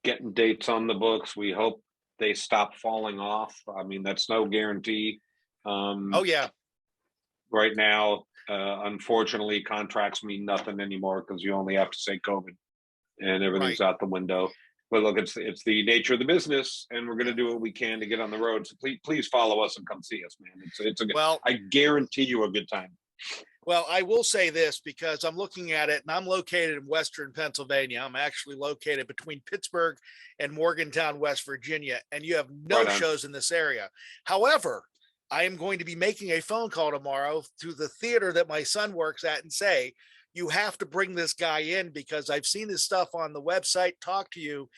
getting dates on the books. We hope they stop falling off. I mean, that's no guarantee.
oh yeah.
Right now, unfortunately, contracts mean nothing anymore, because you only have to say COVID, and everything's
Right.
out the window. But look, it's the nature of the business, and we're going to
Yeah.
do what we can to get on the road. So please follow us and come see us, man. It's a good,
Well,
I guarantee you a good time.
Well, I will say this, because I'm looking at it, and I'm located in Western Pennsylvania. I'm actually located between Pittsburgh and Morgantown, West Virginia, and you have no
Right on.
shows in this area. However, I am going to be making a phone call tomorrow to the theater that my son works at and say, you have to bring this guy in, because I've seen his stuff on the website, talk to you.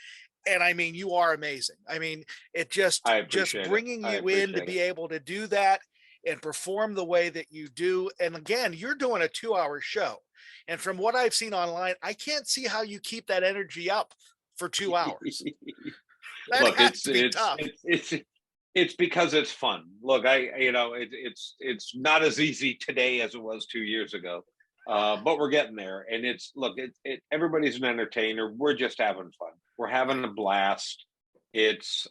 And I mean, you are amazing. I mean, it just
I
just
appreciate it.
bringing
I
you in to
appreciate
be
it.
able to do that and perform the way that you do. And again, you're doing a 2-hour show. And from what I've seen online, I can't see how you keep that energy up for 2 hours. That
Look,
has to be tough.
it's because it's fun. Look, it's not as easy today as it was 2 years ago, but we're getting there. And everybody's an entertainer. We're just having fun. We're having a blast. It's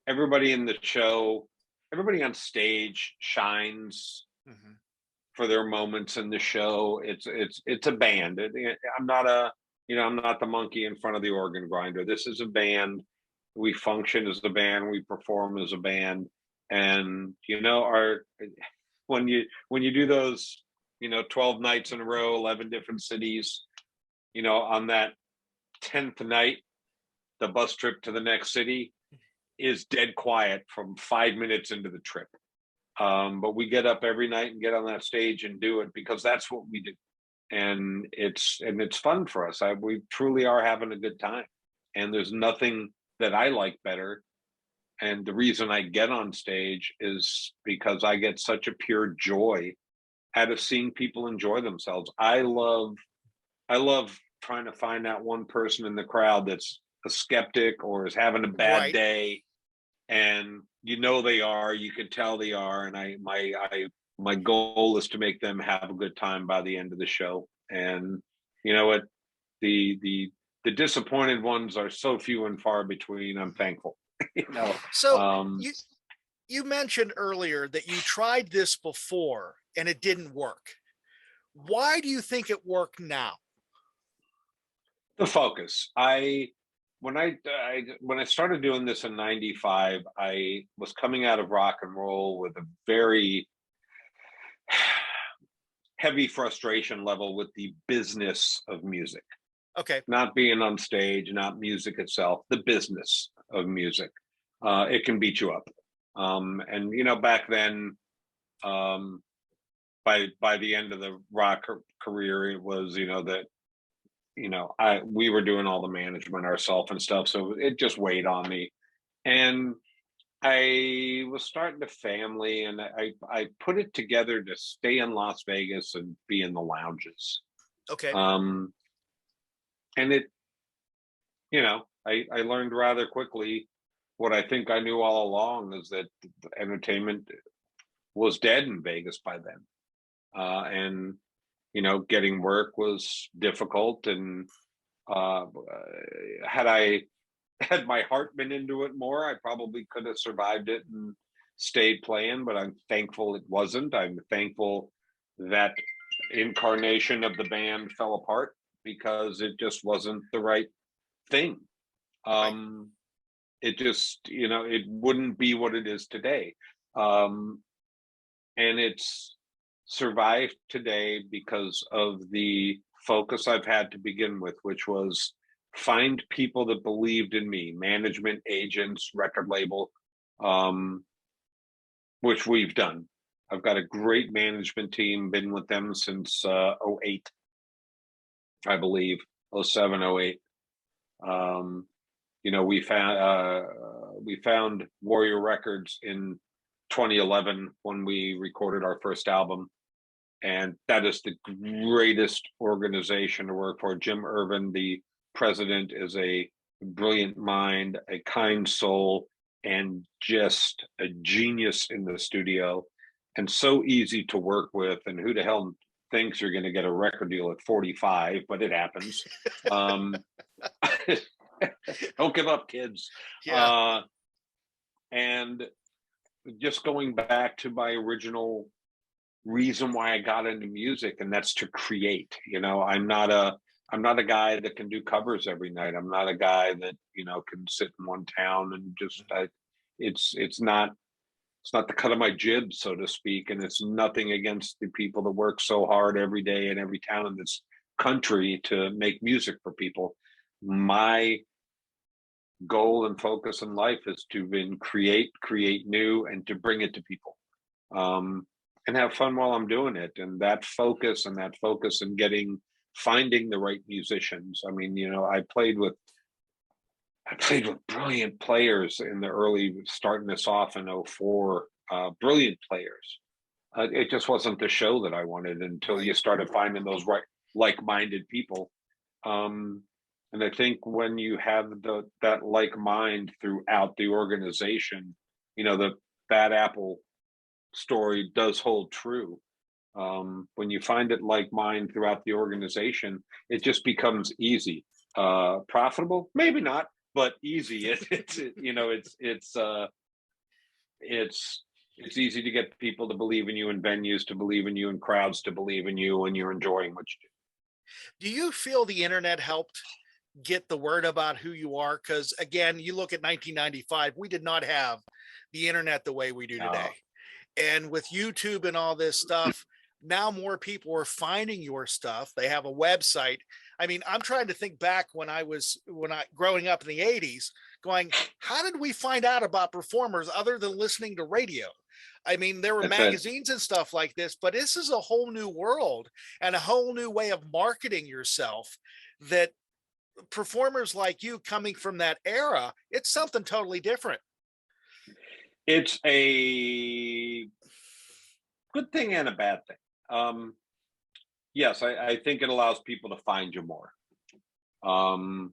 everybody in the show, everybody on stage shines
Mhm.
for their moments in the show. It's a band. I'm not the monkey in front of the organ grinder. This is a band. We function as a band. We perform as a band. And our when you do those 12 nights in a row, 11 different cities, on that 10th night, the bus trip to the next city is dead quiet from 5 minutes into the trip. But we get up every night and get on that stage and do it, because that's what we do. And it's fun for us. We truly are having a good time. And there's nothing that I like better. And the reason I get on stage is because I get such a pure joy out of seeing people enjoy themselves. I love trying to find that one person in the crowd that's a skeptic or is having a bad
Right.
day, and they are. You can tell they are, and my goal is to make them have a good time by the end of the show. And you know what, the disappointed ones are so few and far between. I'm thankful. you know
So
um
you mentioned earlier that you tried this before and it didn't work. Why do you think it worked now?
The focus. When I started doing this in '95, I was coming out of rock and roll with a very heavy frustration level with the business of music,
Okay.
not being on stage, not music itself, the business of music. It can beat you up. And back then, um, by the end of the rock career, it was that I we were doing all the management ourselves and stuff, so it just weighed on me. And I was starting a family, and I put it together to stay in Las Vegas and be in the lounges.
Okay.
Um, and I learned rather quickly what I think I knew all along is that the entertainment was dead in Vegas by then. And getting work was difficult, and had I had my heart been into it more, I probably could have survived it and stayed playing, but I'm thankful it wasn't. I'm thankful that incarnation of the band fell apart because it just wasn't the right thing.
Right.
It just, it wouldn't be what it is today. Um, and it's survived today because of the focus I've had to begin with, which was find people that believed in me, management, agents, record label, um, which we've done. I've got a great management team, been with them since '08, I believe, '07, '08. Um, we found Warrior Records in 2011 when we recorded our first album, and that is the greatest organization to work for. Jim Irvin, the president, is a brilliant mind, a kind soul, and just a genius in the studio, and so easy to work with. And who the hell thinks you're going to get a record deal at 45? But it happens. um, don't give up, kids.
Yeah.
And just going back to my original reason why I got into music, and that's to create. I'm not a guy that can do covers every night. I'm not a guy that can sit in one town and just it's not the cut of my jib, so to speak. And it's nothing against the people that work so hard every day in every town in this country to make music for people. My goal and focus in life is to create new, and to bring it to people. And have fun while I'm doing it. And that focus and finding the right musicians. I mean, I played with brilliant players in the early, starting this off in '04, brilliant players. It just wasn't the show that I wanted until you
Right.
started finding those right, like-minded people. And I think when you have that like mind throughout the organization, the bad apple story does hold true. When you find it like mind throughout the organization, it just becomes easy. Profitable, maybe not, but easy. It's easy to get people to believe in you, and venues to believe in you, and crowds to believe in you when you're enjoying what you
Do you feel the internet helped get the word about who you are? Because again, you look at 1995, we did not have the internet the way we do
do.
today. And with YouTube and all this stuff, now more people are finding your stuff. They have a website. I mean, I'm trying to think back when I growing up in the 80s, going, how did we find out about performers other than listening to radio? I mean, there were
That's it.
magazines and stuff like this, but this is a whole new world and a whole new way of marketing yourself that performers like you coming from that era, it's something totally different.
It's a good thing and a bad thing. Yes, I think it allows people to find you more. Um,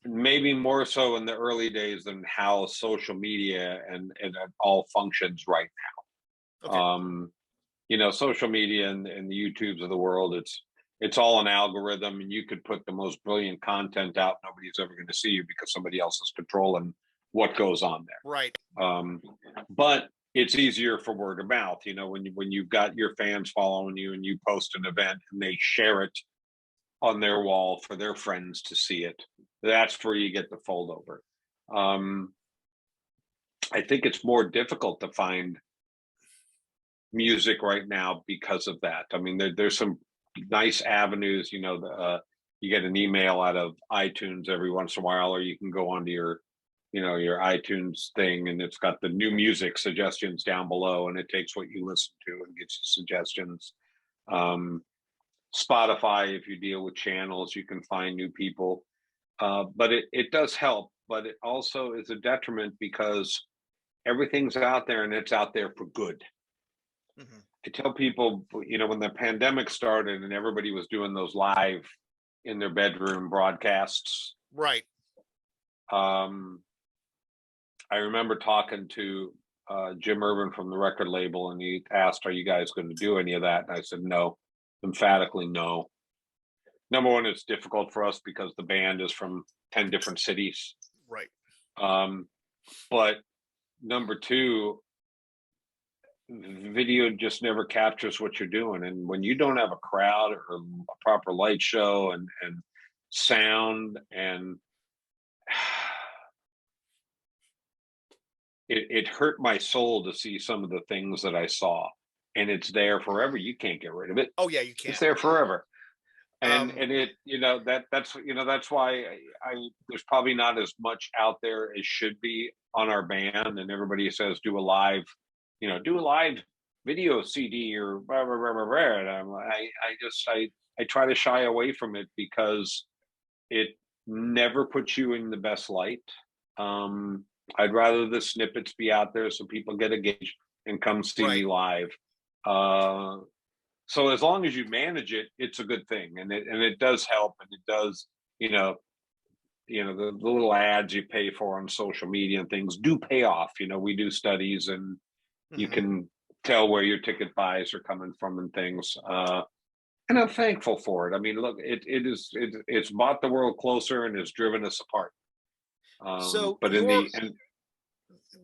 Maybe more so in the early days than how social media and it all functions right now.
Okay.
Social media and the YouTubes of the world, it's all an algorithm, and you could put the most brilliant content out. Nobody's ever going to see you because somebody else is controlling what goes on there.
Right.
But it's easier for word of mouth, when you've got your fans following you and you post an event and they share it on their wall for their friends to see it. That's where you get the fold over. I think it's more difficult to find music right now because of that. I mean, there's some nice avenues, you get an email out of iTunes every once in a while, or you can go onto your iTunes thing, and it's got the new music suggestions down below, and it takes what you listen to and gives you suggestions. Spotify, if you deal with channels, you can find new people. But it does help, but it also is a detriment because everything's out there and it's out there for good.
Mm-hmm.
I tell people, when the pandemic started and everybody was doing those live in their bedroom broadcasts.
Right.
I remember talking to Jim Urban from the record label, and he asked, "Are you guys going to do any of that?" And I said, "No, emphatically no. Number one, it's difficult for us because the band is from 10 different cities.
Right.
But number two, video just never captures what you're doing. And when you don't have a crowd or a proper light show and sound, and it hurt my soul to see some of the things that I saw. And it's there forever. You can't get rid of it.
Oh yeah, you can't.
It's there forever. And it, that's why I there's probably not as much out there as should be on our band. And everybody says do a live video CD or blah, blah, blah, blah, blah. And I try to shy away from it because it never puts you in the best light. I'd rather the snippets be out there so people get a gauge and come see me live. So as long as you manage it, it's a good thing, and it does help, and it does, the little ads you pay for on social media and things do pay off. We do studies, and you can tell where your ticket buys are coming from and things. And I'm thankful for it. I mean, look, it's brought the world closer and has driven us apart. But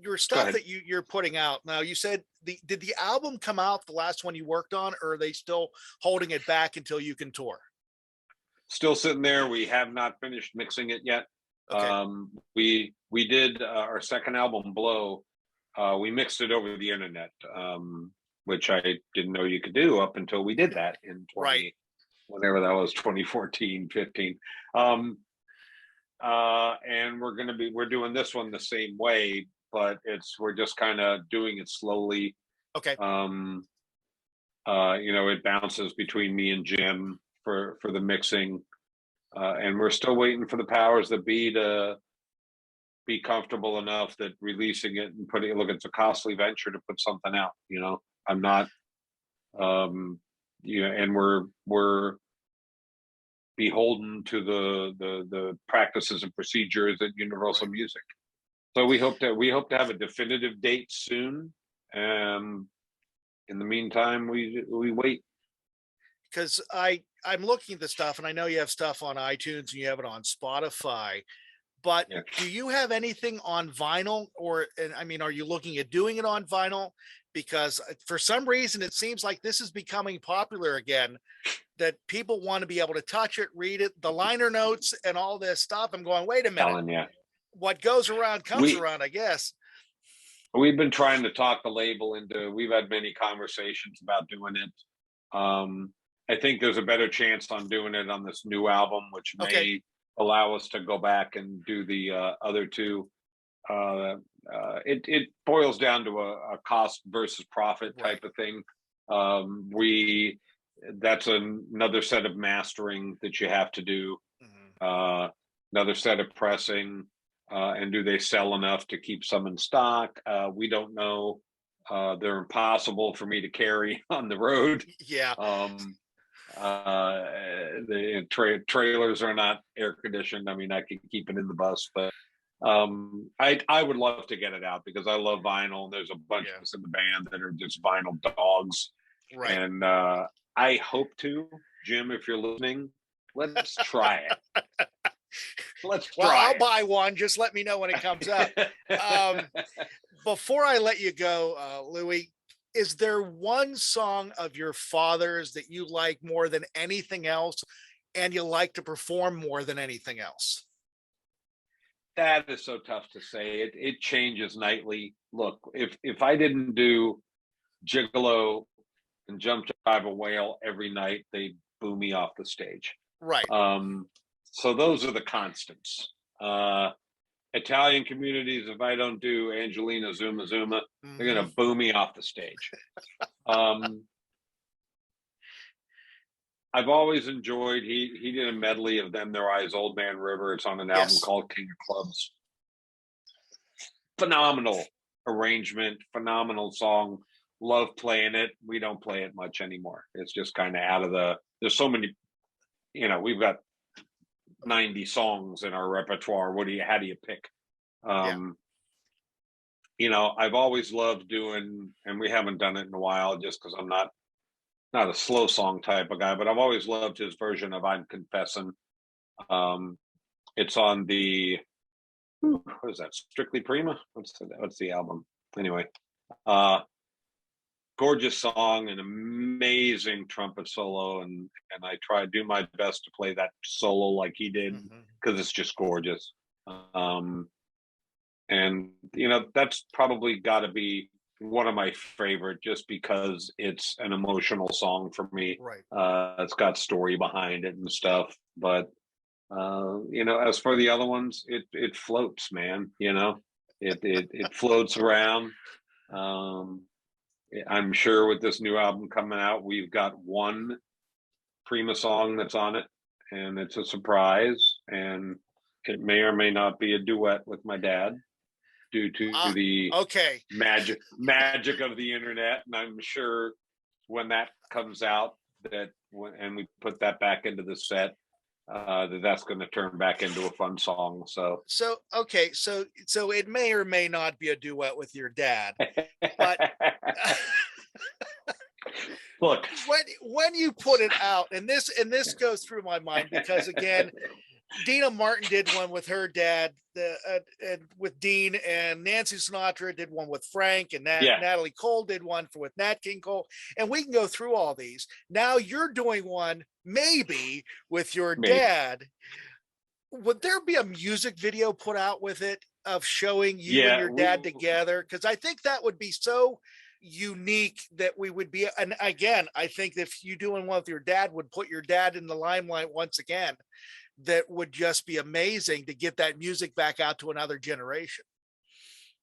your stuff that you're putting out now, you said did the album come out, the last one you worked on, or are they still holding it back until you can tour?
Still sitting there. We have not finished mixing it yet. Okay. We did our second album, Blow. We mixed it over the internet, which I didn't know you could do up until we did that in whenever that was, 2014, 15. And we're doing this one the same way, but we're just kind of doing it slowly. Okay. It bounces between me and Jim for the mixing. And we're still waiting for the powers that be to be comfortable enough that releasing it and it's a costly venture to put something out. I'm not, and we're beholden to the practices and procedures at Universal Music. So we hope to have a definitive date soon. In the meantime, we wait.
Because I'm looking at the stuff, and I know you have stuff on iTunes and you have it on Spotify, but do you have anything on vinyl, are you looking at doing it on vinyl? Because for some reason, it seems like this is becoming popular again, that people want to be able to touch it, read it, the liner notes and all this stuff. I'm going, wait a minute. What goes around comes around, I guess.
We've been trying to talk the label we've had many conversations about doing it. I think there's a better chance on doing it on this new album, which may allow us to go back and do the other two. It boils down to a cost versus profit type of thing. That's another set of mastering that you have to do, another set of pressing, and do they sell enough to keep some in stock? We don't know. They're impossible for me to carry on the road.
Yeah.
The trailers are not air conditioned. I mean, I can keep it in the bus, but I would love to get it out because I love vinyl. There's a bunch of us in the band that are just vinyl dogs. Right. And I hope to, Jim, if you're listening, let's try it. Let's try
I'll buy one. Just let me know when it comes out. Before I let you go, Louis, is there one song of your father's that you like more than anything else and you like to perform more than anything else?
That is so tough to say. It changes nightly. Look, if I didn't do Gigolo and Jump Drive a Whale every night, they'd boo me off the stage.
Right.
So those are the constants. Italian communities, if I don't do Angelina Zuma Zuma, they're going to boo me off the stage. I've always enjoyed, he did a medley of Them Their Eyes, Old Man River. It's on an album called King of Clubs. Phenomenal arrangement, phenomenal song. Love playing it. We don't play it much anymore. It's just kind of out of there's so many, we've got 90 songs in our repertoire. How do you pick? I've always loved doing, and we haven't done it in a while just because I'm not a slow song type of guy, but I've always loved his version of I'm Confessing. It's on the, what is that? Strictly Prima? What's the album? Anyway, gorgeous song, an amazing trumpet solo, and I try to do my best to play that solo like he did because it's just gorgeous. And that's probably got to be one of my favorite, just because it's an emotional song for me.
Right.
It's got story behind it and stuff, but as for the other ones, it floats, man. It floats around. I'm sure with this new album coming out, we've got one Prima song that's on it, and it's a surprise, and it may or may not be a duet with my dad due to the magic of the internet. And I'm sure when that comes out, and we put that back into the set, that's going to turn back into a fun song. So
it may or may not be a duet with your dad, but
look,
when you put it out, and this goes through my mind because, again, Dina Martin did one with her dad, and with Dean, and Nancy Sinatra did one with Frank, and Natalie Cole did one with Nat King Cole, and we can go through all these. Now you're doing one maybe with your dad. Would there be a music video put out with it of showing you and your dad together? Because I think that would be so unique that we would be, and again, I think if you doing one with your dad would put your dad in the limelight once again. That would just be amazing to get that music back out to another generation.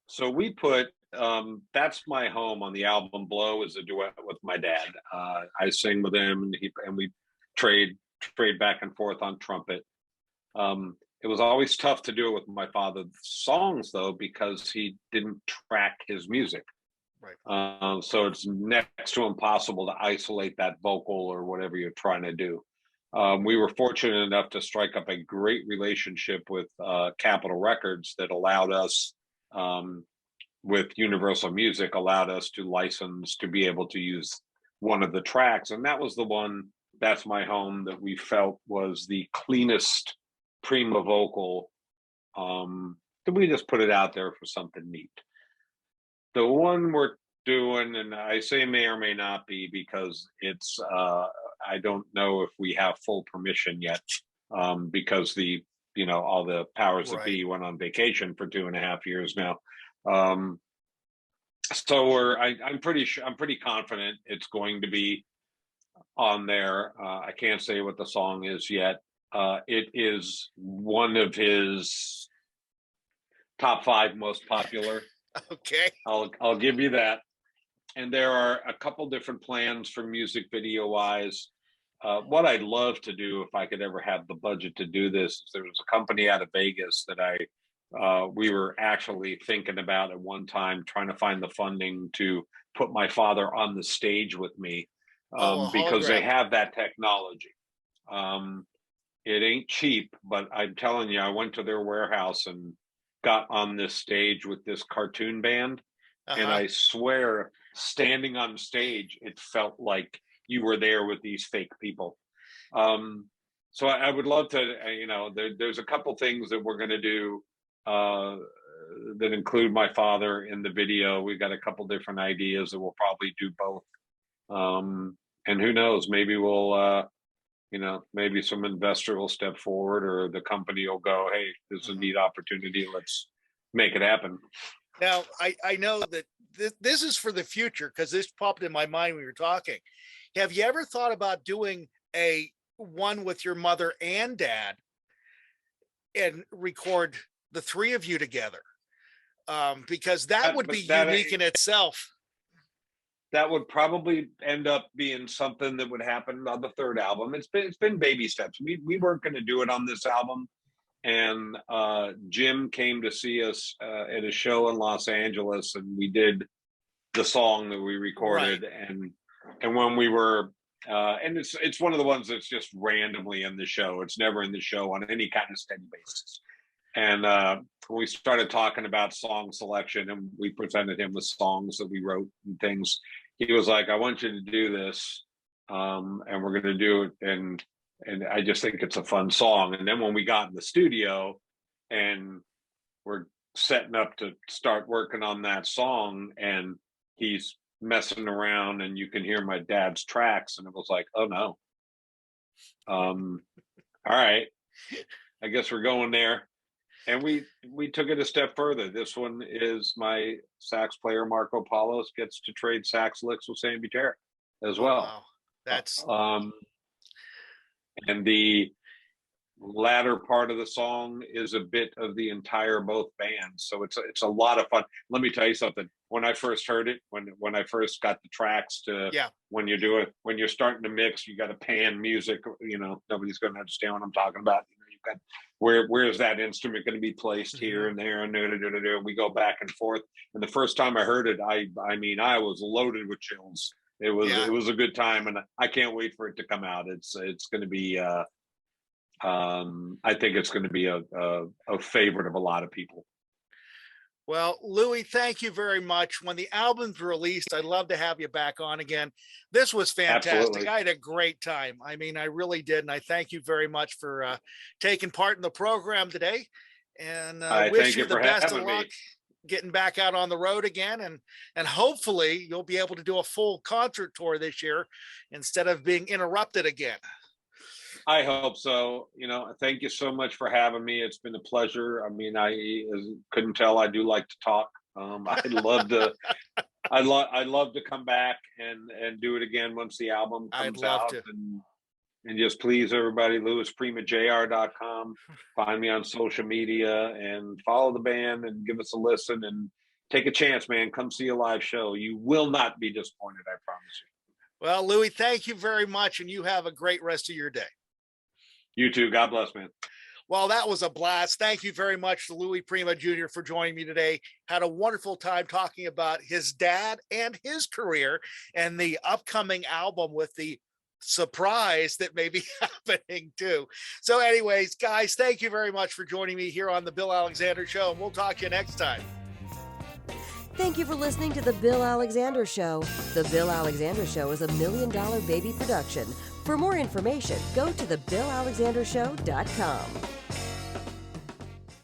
So we put That's My Home on the album Blow as a duet with my dad. I sing with him, and we trade back and forth on trumpet. It was always tough to do it with my father's songs, though, because he didn't track his music.
Right.
So it's next to impossible to isolate that vocal or whatever you're trying to do. We were fortunate enough to strike up a great relationship with Capitol Records that allowed us, with Universal Music, allowed us to license to be able to use one of the tracks. And that was the one, That's My Home, that we felt was the cleanest Prima vocal. That we just put it out there for something neat. The one we're doing, and I say may or may not be because it's I don't know if we have full permission yet, because all the powers that be went on vacation for 2.5 years now. So I'm pretty confident it's going to be on there. I can't say what the song is yet. It is one of his top 5 most popular.
Okay.
I'll give you that. And there are a couple different plans for music video wise. What I'd love to do, if I could ever have the budget to do this, is there was a company out of Vegas that we were actually thinking about at one time, trying to find the funding to put my father on the stage with me, because they have that technology. It ain't cheap, but I'm telling you, I went to their warehouse and got on this stage with this cartoon band. And I swear, standing on stage, it felt like you were there with these fake people. So I would love to, there's a couple things that we're going to do that include my father in the video. We got a couple different ideas that we'll probably do both. And who knows, maybe we'll, maybe some investor will step forward, or the company will go, hey, this is a neat opportunity. Let's make it happen.
Now, I know that this is for the future, because this popped in my mind when we were talking. Have you ever thought about doing one with your mother and dad and record the three of you together? Because that would be unique in itself.
That would probably end up being something that would happen on the third album. It's been baby steps. We weren't going to do it on this album, and Jim came to see us at a show in Los Angeles, and we did the song that we recorded. Right. And when we were and it's one of the ones that's just randomly in the show. It's never in the show on any kind of steady basis. And when we started talking about song selection, and we presented him with songs that we wrote and things, he was like, I want you to do this, and we're going to do it. And I just think it's a fun song. And then when we got in the studio and we're setting up to start working on that song, and he's messing around and you can hear my dad's tracks, and it was like, oh no. All right, I guess we're going there. And we took it a step further. This one is my sax player Marco Paulos gets to trade sax licks with Sammy Terry as well.
Wow. That's
and the latter part of the song is a bit of the entire both bands, so it's a lot of fun. Let me tell you something. When I first heard it, when I first got the tracks to when you're starting to mix, you got to pan music. Nobody's going to understand what I'm talking about. You've got where's that instrument going to be placed here and there, and we go back and forth. And the first time I heard it, I mean I was loaded with chills. It was a good time, and I can't wait for it to come out. It's going to be I think it's going to be a favorite of a lot of people.
Well, Louis, thank you very much. When the album's released, I'd love to have you back on again. This was fantastic.
Absolutely.
I had a great time. I mean, I really did. And I thank you very much for taking part in the program today. And wish you the best of luck getting back out on the road again. And hopefully you'll be able to do a full concert tour this year instead of being interrupted again.
I hope so. Thank you so much for having me. It's been a pleasure. I mean, I couldn't tell I do like to talk. I'd love to. I'd love to come back and do it again once the album comes out. And just please everybody, LouisPrimaJR.com. Find me on social media and follow the band and give us a listen and take a chance, man. Come see a live show. You will not be disappointed. I promise you.
Well, Louis, thank you very much, and you have a great rest of your day.
You too. God bless, man.
Well, that was a blast. Thank you very much to Louis Prima Jr. for joining me today. Had a wonderful time talking about his dad and his career and the upcoming album with the surprise that may be happening too. So anyways, guys, thank you very much for joining me here on the Bill Alexander Show, and we'll talk to you next time.
Thank you for listening to The Bill Alexander Show. The Bill Alexander Show is a $1 Million Baby production. For more information, go to thebillalexandershow.com.